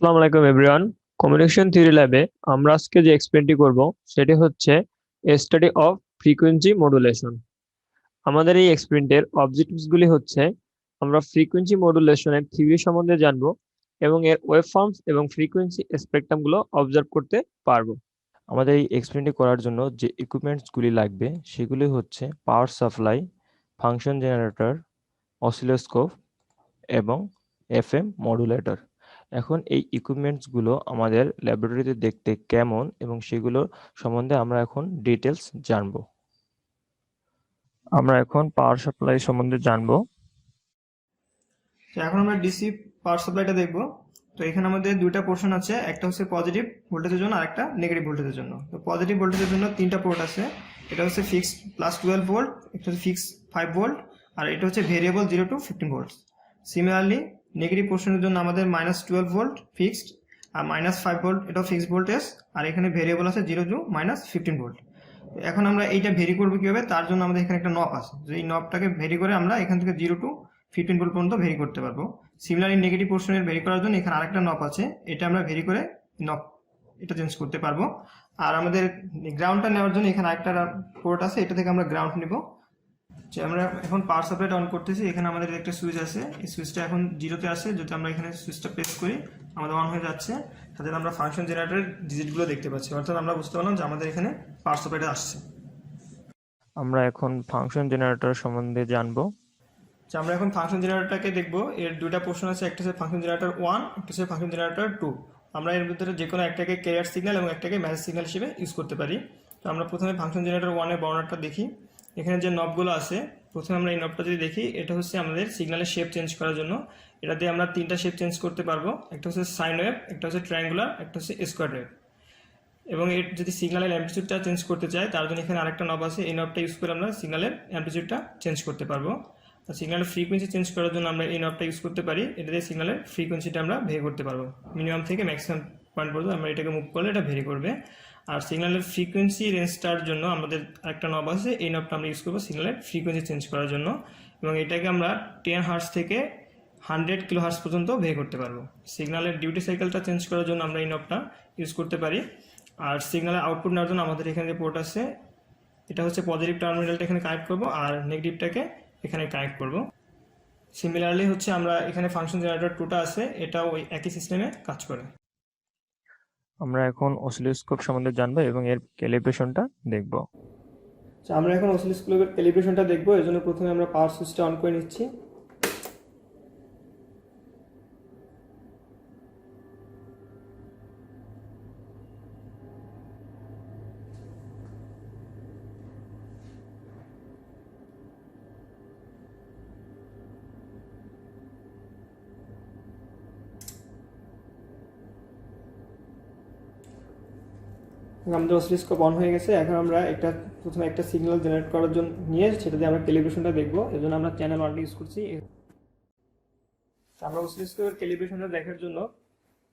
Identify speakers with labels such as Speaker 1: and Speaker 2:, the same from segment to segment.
Speaker 1: আসসালামু আলাইকুম everyone. Communication theory ল্যাবে আমরা আজকে যে এক্সপ্লেনটি করব সেটি হচ্ছে স্টাডি অফ ফ্রিকোয়েন্সি মডুলেশন। আমাদের এই এক্সপ্লেন্টের অবজেক্টিভস গুলি হচ্ছে আমরা ফ্রিকোয়েন্সি মডুলেশনের থিওরি সম্বন্ধে জানব এবং এর ওয়েভফর্মস এবং ফ্রিকোয়েন্সি স্পেকট্রাম গুলো অবজার্ভ করতে পারবো।
Speaker 2: আমাদের এই এক্সপেরিমেন্টটি করার জন্য যে ইকুইপমেন্টসগুলি লাগবে সেগুলি হচ্ছে power supply, function generator, oscilloscope এবং এফএম মডুলেটর। এখন এই ইকুইপমেন্টসগুলো আমাদের ল্যাবরেটরিতে দেখতে কেমন এবং সেগুলোর সম্বন্ধে আমরা এখন ডিটেলস জানব। আমরা এখন পাওয়ার সাপ্লাই সম্বন্ধে জানবো।
Speaker 3: তো এখন আমরা ডিসি পাওয়ার সাপ্লাইটা দেখব। তো এখানে আমাদের দুইটা পোর্শন আছে, একটা হচ্ছে পজিটিভ ভোল্টেজের জন্য আর একটা নেগেটিভ ভোল্টেজের জন্য। তো পজিটিভ ভোল্টেজের জন্য তিনটা পোর্ট আছে, এটা হচ্ছে ফিক্সড +12 ভোল্ট, একটা হচ্ছে ফিক্সড 5 ভোল্ট, আর এটা হচ্ছে variable 0 to 15 volt. Similarly negative পোর্শনের জন্য আমাদের -12 ভোল্ট ফিক্সড আর -5 ভোল্ট, এটাও ফিক্সড ভোল্টেজ, আর এখানে ভেরিয়েবল আছে 0 to -15 ভোল্ট। এখন আমরা এইটা ভেরি করবো কিভাবে, তার জন্য আমাদের এখানে একটা নব আছে, যে এই নবটাকে ভেরি করে আমরা এখান থেকে 0 to 15 ভোল্ট পর্যন্ত ভেরি করতে পারবো। সিমিলারলি নেগেটিভ পোর্শনের ভেরি করার জন্য এখানে আরেকটা নব আছে, এটা আমরা ভেরি করে নব এটা চেঞ্জ করতে পারবো। আর আমাদের গ্রাউন্ডটা নেওয়ার জন্য এখানে আরেকটা পোর্ট আছে, এটা থেকে আমরা গ্রাউন্ড নিব। যে আমরা এখন পাওয়ার সাপ্লাইটা অন করতেছি, এখানে আমাদের একটা সুইচ আছে, এই সুইচটা এখন 0-তে আসে, যদি আমরা এখানে সুইচটা প্রেস করি আমাদের অন হয়ে যাচ্ছে, সাথে আমরা ফাংশন জেনারেটরের ডিজিটগুলো দেখতে পাচ্ছি, অর্থাৎ আমরা বুঝতে পারলাম যে আমাদের এখানে পাওয়ার সাপ্লাইটা আসছে।
Speaker 2: আমরা এখন ফাংশন জেনারেটর সম্বন্ধে জানবো।
Speaker 3: আমরা এখন ফাংশন জেনারেটরটাকে দেখবো। এর দুইটা পোর্শন আছে, একটা হচ্ছে ফাংশন জেনারেটর 1, একটা হচ্ছে ফাংশন জেনারেটর 2। আমরা এর ভিতরে যে কোনো একটাকে ক্যারিয়ার সিগন্যাল এবং একটাকে ম্যাসেজ সিগন্যাল হিসেবে ইউজ করতে পারি। তো আমরা প্রথমে ফাংশন জেনারেটর 1 এর বর্ণনাটা দেখি। এখানে যে নবগুলো আছে, প্রথমে আমরা এই নবটা যদি দেখি, এটা হচ্ছে আমাদের সিগন্যালের শেপ চেঞ্জ করার জন্য। এটা দিয়ে আমরা তিনটা শেপ চেঞ্জ করতে পারবো, একটা হচ্ছে সাইন ওয়েভ, একটা হচ্ছে ট্রায়াঙ্গুলার, একটা হচ্ছে স্কোয়ার ওয়েভ। এবং এর যদি সিগন্যালের অ্যাম্পলিটিউডটা চেঞ্জ করতে চাই তার জন্য এখানে আরেকটা নব আছে, এই নবটা ইউজ করে আমরা সিগন্যালের অ্যাম্পলিটিউডটা চেঞ্জ করতে পারবো। আর সিগন্যালের ফ্রিকোয়েন্সি চেঞ্জ করার জন্য আমরা এই নবটা ইউজ করতে পারি, এটা দিয়ে সিগন্যালের ফ্রিকোয়েন্সিটা আমরা ভেরি করতে পারবো, মিনিমাম থেকে ম্যাক্সিমাম পয়েন্ট পর্যন্ত আমরা এটাকে মুভ করলে এটা ভেরি করবে। আর সিগন্যালের ফ্রিকোয়েন্সি রেঞ্জটার জন্য আমাদের আরেকটা নব আছে, এই নবটা আমরা ইউজ করবো সিগন্যালের ফ্রিকোয়েন্সি চেঞ্জ করার জন্য, এবং এটাকে আমরা 10 হার্টজ থেকে 100 কিলো হার্টজ পর্যন্ত ভেরি করতে পারবো। সিগন্যালের ডিউটি সাইকেলটা চেঞ্জ করার জন্য আমরা এই নবটা ইউজ করতে পারি। আর সিগন্যালের আউটপুট নেওয়ার জন্য আমাদের এখানে যে পোর্ট আছে, এটা হচ্ছে পজিটিভ টার্মিনালটা এখানে কানেক্ট করব আর নেগেটিভটাকে এখানে কানেক্ট করব। সিমিলারলি হচ্ছে আমরা এখানে ফাংশন জেনারেটর 2টা আছে, এটাও ওই একই সিস্টেমে কাজ করে।
Speaker 2: আমরা এখন অসিলোস্কোপ সম্বন্ধে জানবো এবং এর ক্যালিব্রেশনটা দেখব।
Speaker 3: আমরা এখন অসিলোস্কোপের ক্যালিব্রেশনটা দেখব। এর জন্য প্রথমে আমরা পাওয়ার সুইচটা অন করে নিচ্ছি। আমাদের অসিলোস্কোপ অন হয়ে গেছে। এখন আমরা প্রথমে একটা সিগন্যাল জেনারেট করার জন্য নিয়ে সেটা দিয়ে আমরা ক্যালিব্রেশনটা দেখবো। এর জন্য আমরা চ্যানেল 1 ইউজ করছি। আমরা অসিলোস্কোপের ক্যালিব্রেশনটা দেখার জন্য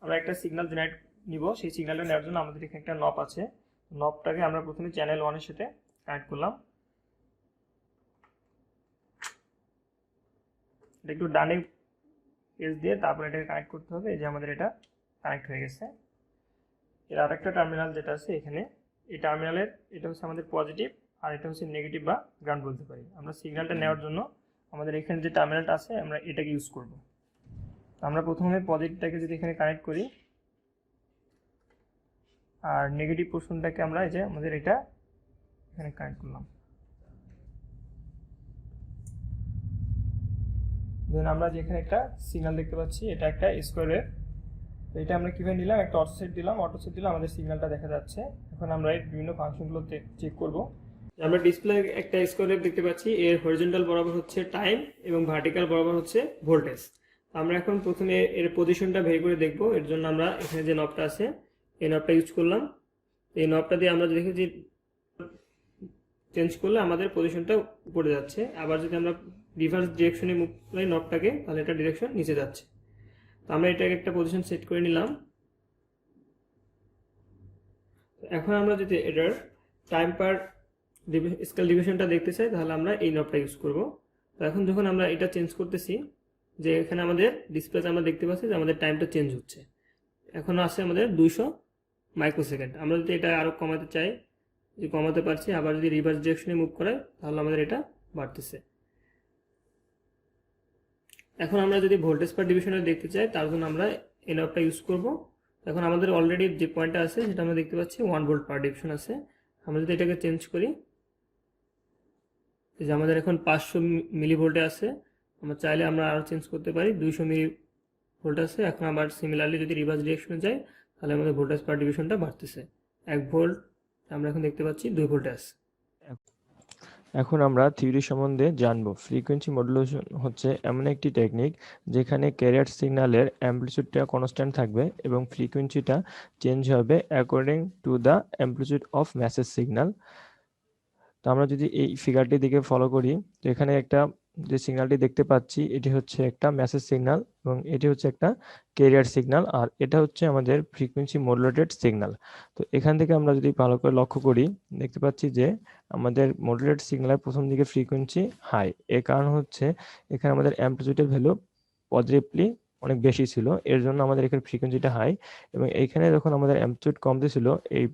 Speaker 3: আমরা একটা সিগন্যাল জেনারেট নিব। সেই সিগন্যালটা নেওয়ার জন্য আমাদের এখানে একটা নব আছে, নবটাকে আমরা প্রথমে চ্যানেল 1 এর সাথে কানেক্ট করলাম। এটা একটু ডানে এজ দিয়ে তারপর এটাকে কানেক্ট করতে হবে। এই যে আমাদের এটা কানেক্ট হয়ে গেছে। এর আরেকটা টার্মিনাল যেটা আছে এখানে, এই টার্মিনালের এটা হচ্ছে আমাদের পজিটিভ আর এটা হচ্ছে নেগেটিভ বা গ্রাউন্ড বলতে পারি। আমরা সিগন্যালটা নেওয়ার জন্য আমাদের এখানে যে টার্মিনালটা আছে আমরা এটাকে ইউজ করব। আমরা প্রথমে পজিটিভটাকে যদি এখানে কানেক্ট করি আর নেগেটিভ পোর্শনটাকে আমরা এই যে আমাদের এটা এখানে কানেক্ট করলাম, দেন আমরা যেখানে একটা সিগন্যাল দেখতে পাচ্ছি এটা একটা স্কোয়ার ওয়েভ। তো এটা আমরা কিভাবে নিলাম, একটা অটো সেট দিলাম, আমাদের সিগন্যালটা দেখা যাচ্ছে। এখন আমরা এর বিভিন্ন ফাংশনগুলো চেক করব। আমরা ডিসপ্লে একটা স্কোয়ার ওয়েভ দেখতে পাচ্ছি, এর হরিজন্টাল বরাবর হচ্ছে টাইম এবং ভার্টিক্যাল বরাবর হচ্ছে ভোল্টেজ। আমরা এখন প্রথমে এর পজিশনটা ভেরি করে দেখব। এর জন্য আমরা এখানে যে নবটা আছে এই নবটা ইউজ করলাম। এই নবটা দিয়ে আমরা দেখি যে চেঞ্জ করলে আমাদের পজিশনটা উপরে যাচ্ছে, আবার যদি আমরা রিভার্স ডিরেকশনে মুভ করি নবটাকে তাহলে এটা ডিরেকশন নিচে যাচ্ছে। তো আমরা এটাকে একটা পজিশন সেট করে নিলাম। এখন আমরা যদি এটার টাইম পার স্কেল ডিভিশনটা দেখতে চাই তাহলে আমরা এই নবটা ইউজ করব। তো এখন যখন আমরা এটা চেঞ্জ করতেছি, যে এখানে আমাদের ডিসপ্লেতে আমরা দেখতে পাচ্ছি যে আমাদের টাইমটা চেঞ্জ হচ্ছে। এখনো আছে আমাদের 200 মাইক্রোসেকেন্ড। আমরা যদি এটা আরো কমাতে চাই, যে কমাতে পারছি, আবার যদি রিভার্স ডিরেকশনে মুভ করাই তাহলে আমাদের এটা বাড়তেছে। এখন আমরা যদি ভোল্টেজ পার ডিভিশনে দেখতে চাই তার জন্য আমরা এনঅফটা ইউজ করব। এখন আমাদের অলরেডি যে পয়েন্টটা আছে সেটা আমরা দেখতে পাচ্ছি 1 ভোল্ট পার ডিভিশন আছে। আমরা যদি এটাকে চেঞ্জ করি, যে আমাদের এখন 500 মিলি ভোল্টে আছে, আমরা চাইলে আমরা আরও চেঞ্জ করতে পারি, 200 মিলি ভোল্ট আছে। এখন আবার সিমিলারলি যদি রিভার্স ডিরেকশনে যাই তাহলে আমাদের ভোল্টেজ পার ডিভিশনটা বাড়তেছে। 1 ভোল্ট আমরা এখন দেখতে পাচ্ছি 2 ভোল্টে আছে।
Speaker 2: এখন আমরা থিওরি সম্বন্ধে জানবো। ফ্রিকোয়েন্সি মডুলেশন হচ্ছে এমন একটি টেকনিক যেখানে ক্যারিয়ার সিগন্যালের অ্যামপ্লিটিউডটা কনস্ট্যান্ট থাকবে এবং ফ্রিকোয়েন্সিটা চেঞ্জ হবে according to the amplitude of message signal. তো আমরা যদি এই ফিগারটির দিকে ফলো করি, তো এখানে একটা যে সিগন্যালটি দেখতে পাচ্ছি এটি হচ্ছে একটা মেসেজ সিগন্যাল এবং এটি হচ্ছে একটা ক্যারিয়ার সিগন্যাল, আর এটা হচ্ছে আমাদের ফ্রিকোয়েন্সি মডুলেটেড সিগন্যাল। তো এখান থেকে আমরা যদি ভালো করে লক্ষ্য করি, দেখতে পাচ্ছি যে আমাদের মডুলেটেড সিগন্যালের প্রথম দিকে ফ্রিকোয়েন্সি হাই। এর কারণ হচ্ছে এখানে আমাদের অ্যামপ্লিটিউডের ভ্যালু পজিটিভলি অনেক বেশি ছিল, এর জন্য আমাদের এখানে ফ্রিকোয়েন্সিটা হাই। এবং এইখানে যখন আমাদের অ্যামপ্লিটিউড কমতে ছিল, এই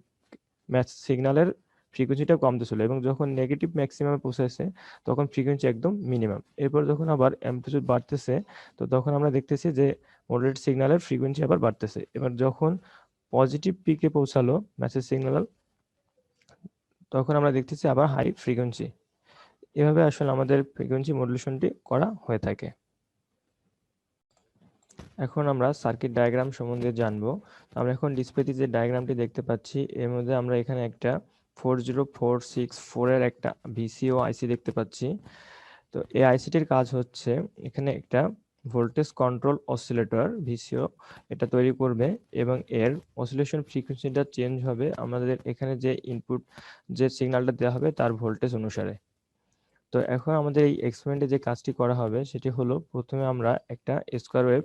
Speaker 2: মেসেজ সিগন্যালের ফ্রিকোয়েন্সিটা কমতে ছিল, এবং যখন নেগেটিভ ম্যাক্সিমামে পৌঁছেছে তখন ফ্রিকোয়েন্সি একদম মিনিমাম। এরপর যখন আবার অ্যামপ্লিটিউড বাড়তেছে, তো তখন আমরা দেখতেছি যে মডুলেট সিগন্যালের ফ্রিকোয়েন্সি আবার বাড়তেছে। এবার যখন পজিটিভ পিকে পৌঁছালো মেসেজ সিগন্যাল, তখন আমরা দেখতেছি আবার হাই ফ্রিকোয়েন্সি। এভাবে আসলে আমাদের ফ্রিকোয়েন্সি মডুলেশনটি করা হয়ে থাকে। এখন আমরা সার্কিট ডায়াগ্রাম সম্বন্ধে জানবো। আমরা এখন ডিসপ্লেতে যে ডায়াগ্রামটি দেখতে পাচ্ছি, এর মধ্যে আমরা এখানে একটা 40464 এর একটা ভিসিও আইসি দেখতে পাচ্ছি। তো এই আইসিটির কাজ হচ্ছে এখানে একটা ভোল্টেজ কন্ট্রোল অসিলেটর ভিসিও এটা তৈরি করবে, এবং এর অসিলেশন ফ্রিকোয়েন্সিটা চেঞ্জ হবে আমাদের এখানে যে ইনপুট যে সিগন্যালটা দেওয়া হবে তার ভোল্টেজ অনুসারে। তো এখন আমাদের এই এক্সপেরিমেন্টে যে কাজটি করা হবে সেটি হলো, প্রথমে আমরা একটা স্কোয়ার ওয়েভ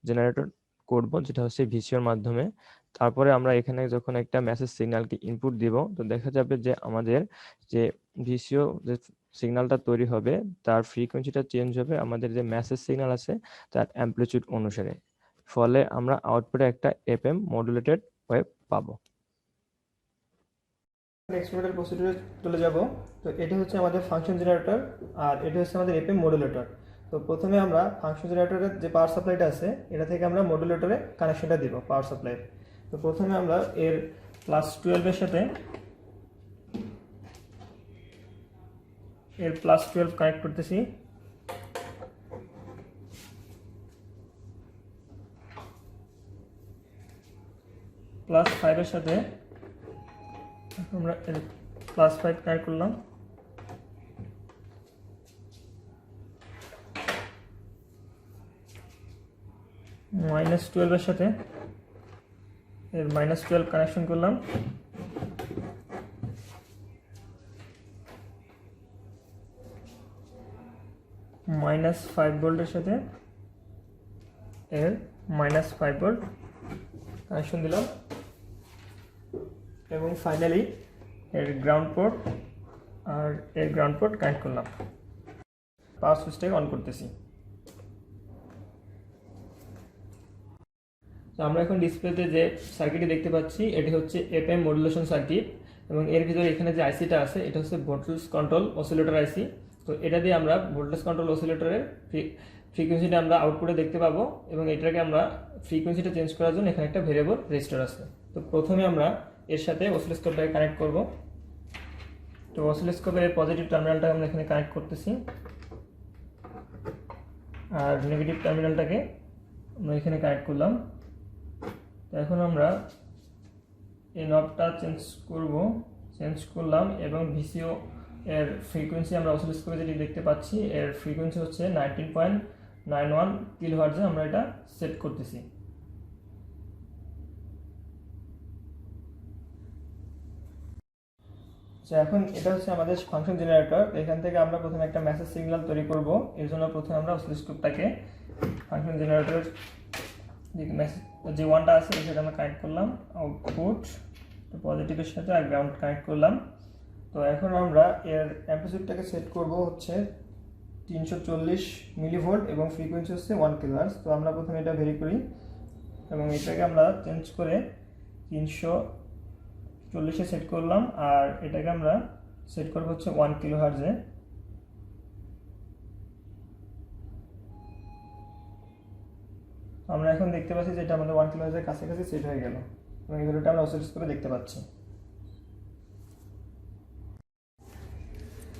Speaker 2: জেনারেটর করব যেটা হচ্ছে ভিসিওর মাধ্যমে। তারপরে আমরা এখানে যখন একটা মেসেজ সিগন্যালকে ইনপুট দিব, তো দেখা যাবে যে আমাদের যে ভিসিও যে সিগন্যালটা তৈরি হবে তার ফ্রিকোয়েন্সিটা চেঞ্জ হবে আমাদের যে মেসেজ সিগন্যাল আছে তার অ্যামপ্লিটিউড অনুসারে। ফলে আমরা আউটপুটে একটা এফএম মডুলেটেড ওয়েভ পাবো।
Speaker 3: এক্সপেরিমেন্টাল প্রসিডিউরে চলে যাব। তো এটি হচ্ছে আমাদের ফাংশন জেনারেটর আর এটি হচ্ছে আমাদের এফএম মডুলেটর। তো প্রথমে আমরা ফাংশন জেনারেটরের যে পাওয়ার সাপ্লাইটা আছে এটা থেকে আমরা মডুলেটরে কানেকশনটা দিব পাওয়ার সাপ্লাই। তো প্রথমে আমরা এর +12 এর সাথে এর +12 কানেক্ট করতেছি। +5 এর সাথে আমরা +5 কানেক্ট করলাম। -12 এর সাথে এর -12 কানেকশন করলাম। -5 ভোল্টের সাথে এর -5 ভোল্ট কানেকশন দিলাম, এবং ফাইনালি এর গ্রাউন্ড পোর্ট আর এর গ্রাউন্ড পোর্ট কানেক্ট করলাম। পাওয়ার সুইচটাকে অন করতেছি। তো আমরা এখন ডিসপ্লেতে যে সার্কিটটি দেখতে পাচ্ছি এটি হচ্ছে এফএম মডুলেশন সার্কিট, এবং এর ভিতরে এখানে যে আইসিটা আছে এটা হচ্ছে ভোল্টেজ কন্ট্রোল অসিলেটর আইসি। তো এটা দিয়ে আমরা ভোল্টেজ কন্ট্রোল অসিলেটরের ফ্রিকোয়েন্সিটা আমরা আউটপুটে দেখতে পাবো, এবং এটাকে আমরা ফ্রিকোয়েন্সিটা চেঞ্জ করার জন্য এখানে একটা ভেরিয়েবল রেজিস্টার আছে। তো প্রথমে আমরা এর সাথে অসিলোস্কোপটাকে কানেক্ট করব। তো অসিলোস্কোপের পজিটিভ টার্মিনালটা আমরা এখানে কানেক্ট করতেছি, আর নেগেটিভ টার্মিনালটাকে আমরা এখানে কানেক্ট করলাম। তো এখন আমরা এই নবটা চেঞ্জ করলাম, এবং ভিসিও এর ফ্রিকোয়েন্সি আমরা অসিলোস্কোপে যেটি দেখতে পাচ্ছি এর ফ্রিকোয়েন্সি হচ্ছে 19.91 কিলোহার্টজে আমরা এটা সেট করতেছি। এখন এটা হচ্ছে আমাদের ফাংশন জেনারেটর। এখান থেকে আমরা প্রথমে একটা মেসেজ সিগন্যাল তৈরি করব। এর জন্য প্রথমে আমরা অসিলোস্কোপটাকে ফাংশন জেনারেটরের যে মেসেজ যে ওয়ানটা আছে সেটা আমরা কানেক্ট করলাম আউটপুট পজিটিভের সাথে, আর গ্রাউন্ড কানেক্ট করলাম। তো এখন আমরা এর অ্যাম্প্লিটিউডটাকে সেট করব হচ্ছে 340 মিলিভোল্ট এবং ফ্রিকোয়েন্সি হচ্ছে 1 কিলোহার্টজ। তো আমরা প্রথমে এটা ভেরি করি। এবং এটাকে আমরা চেঞ্জ করে 340-এ সেট করলাম, আর এটাকে আমরা সেট করবো হচ্ছে 1 কিলোহার্টজে। আমরা এখন দেখতে পাচ্ছি যে এটা আমাদের 1 কিলোহার্টজের কাছাকাছি সেট হয়ে গেল এবং এই ভ্যালুটা আমরা অসিলোস্কোপে দেখতে পাচ্ছি।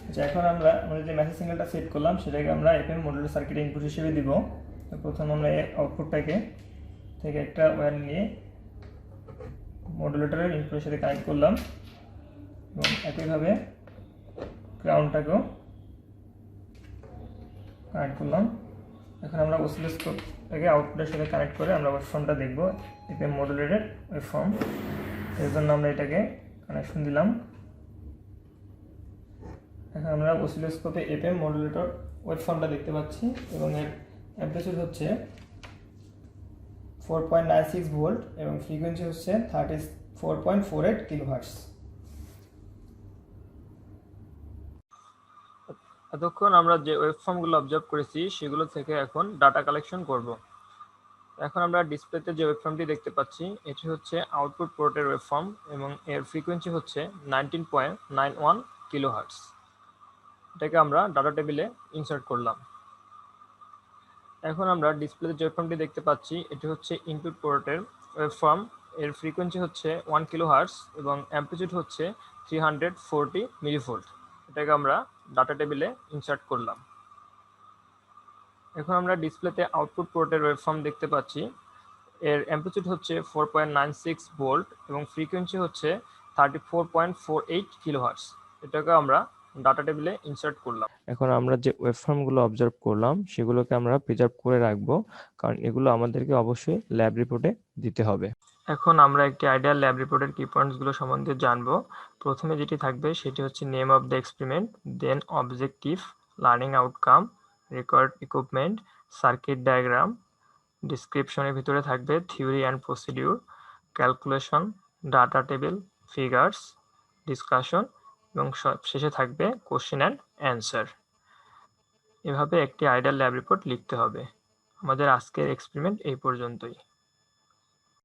Speaker 3: আচ্ছা, এখন আমরা আমাদের যে মেসেজ সিগন্যালটা সেট করলাম সেটাকে আমরা এফএম মডুলেটর সার্কিটে ইনপুট হিসেবে দিব। তো প্রথম আমরা এই আউটপুটটাকে থেকে একটা ওয়্যার নিয়ে মডুলেটরের ইনপুটের সাথে কানেক্ট করলাম এবং একইভাবে গ্রাউন্ডটাকেও কানেক্ট করলাম। এখন আমরা অসিলোস্কোপটাকে আউটপুটের সাথে কানেক্ট করে আমরা ওয়েভফর্মটা দেখব, এফএম মডুলেটেড ওয়েভফর্ম। এর জন্য আমরা এটাকে কানেকশন দিলাম। এখন আমরা অসিলোস্কোপে এফএম মডুলেটর ওয়েভফর্মটা দেখতে পাচ্ছি এবং এর অ্যাম্পলিটিউড হচ্ছে 4.96 ভোল্ট এবং ফ্রিকোয়েন্সি হচ্ছে 34.48 কিলোহার্টজ।
Speaker 1: এতক্ষণ আমরা যে ওয়েভফর্মগুলো অবজার্ভ করেছি সেগুলো থেকে এখন ডাটা কালেকশন করব। এখন আমরা ডিসপ্লেতে যে ওয়েভফর্মটি দেখতে পাচ্ছি এটি হচ্ছে আউটপুট পোর্টের ওয়েভফর্ম এবং এর ফ্রিকোয়েন্সি হচ্ছে 19.91 কিলোহার্টজ। এটাকে আমরা ডাটা টেবিলে ইনসার্ট করলাম। এখন আমরা ডিসপ্লেতে যে ওয়েভফর্মটি দেখতে পাচ্ছি এটি হচ্ছে ইনপুট পোর্টের ওয়েভফর্ম, এর ফ্রিকোয়েন্সি হচ্ছে 1 কিলোহার্টজ এবং অ্যাম্পলিটিউড হচ্ছে 340 মিলিভোল্ট। এটাকে আমরা ডাটা টেবিলে ইনসার্ট করলাম। এখন আমরা ডিসপ্লেতে আউটপুট পোর্টের ওয়েভফর্ম দেখতে পাচ্ছি, এর অ্যাম্পলিটিউড হচ্ছে 4.96 ভোল্ট এবং ফ্রিকোয়েন্সি হচ্ছে 34.48 কিলোহার্টজ। এটাকে আমরা ডাটা টেবিলে ইনসার্ট করলাম।
Speaker 2: এখন আমরা যে ওয়েভফর্মগুলো অবজার্ভ করলাম সেগুলোকে আমরা প্রিজার্ভ করে রাখবো, কারণ এগুলো আমাদেরকে অবশ্যই ল্যাব রিপোর্টে দিতে হবে।
Speaker 1: এখন আমরা একটি আইডিয়াল ল্যাব রিপোর্টের কি পয়েন্টসগুলো সম্বন্ধে জানবো। প্রথমে যেটি থাকবে সেটি হচ্ছে name of the experiment, then objective, learning outcome, record equipment, circuit diagram, ডিসক্রিপশনের ভিতরে থাকবে theory and procedure, calculation, data table, figures, discussion এবং শেষে থাকবে কোশ্চেন অ্যান্ড অ্যান্সার। এভাবে একটি আইডিয়াল ল্যাব রিপোর্ট লিখতে হবে। আমাদের আজকের এক্সপেরিমেন্ট এই পর্যন্তই।